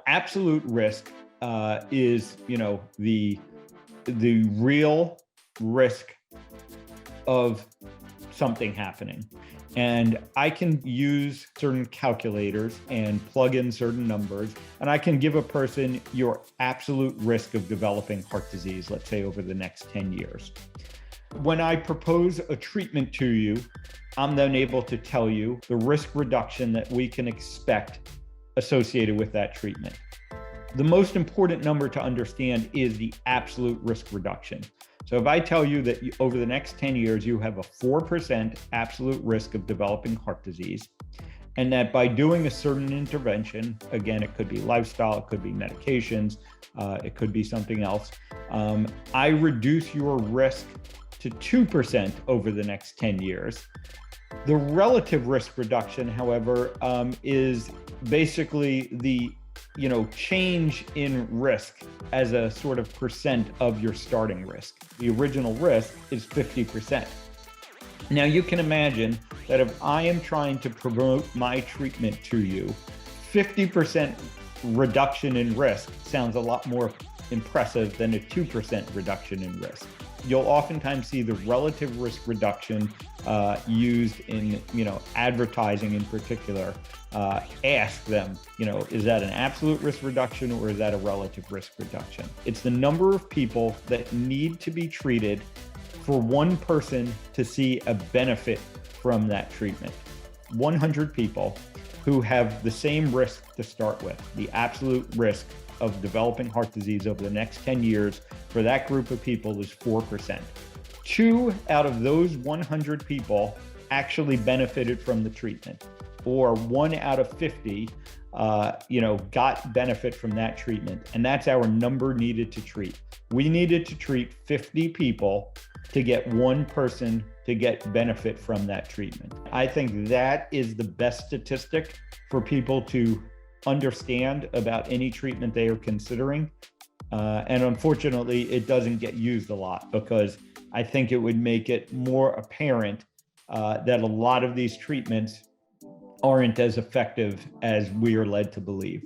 Absolute risk is, the real risk of something happening. And I can use certain calculators and plug in certain numbers, and I can give a person your absolute risk of developing heart disease, let's say over the next 10 years. When I propose a treatment to you, I'm then able to tell you the risk reduction that we can expect associated with that treatment. The most important number to understand is the absolute risk reduction. So if I tell you that over the next 10 years, you have a 4% absolute risk of developing heart disease, and that by doing a certain intervention, again, it could be lifestyle, it could be medications, it could be something else, I reduce your risk to 2% over the next 10 years. The relative risk reduction, however, is basically the change in risk as a sort of percent of your starting risk. The original risk is 50%. Now you can imagine that if I am trying to promote my treatment to you, 50% reduction in risk sounds a lot more impressive than a 2% reduction in risk. You'll oftentimes see the relative risk reduction used in advertising in particular. Ask them, is that an absolute risk reduction or is that a relative risk reduction? It's the number of people that need to be treated for one person to see a benefit from that treatment. 100 people who have the same risk to start with, the absolute risk of developing heart disease over the next 10 years for that group of people is 4%. 2 out of those 100 people actually benefited from the treatment, or 1 out of 50 got benefit from that treatment. And that's our number needed to treat. We needed to treat 50 people to get one person to get benefit from that treatment. I think that is the best statistic for people to understand about any treatment they are considering. And unfortunately, it doesn't get used a lot because I think it would make it more apparent that a lot of these treatments aren't as effective as we are led to believe.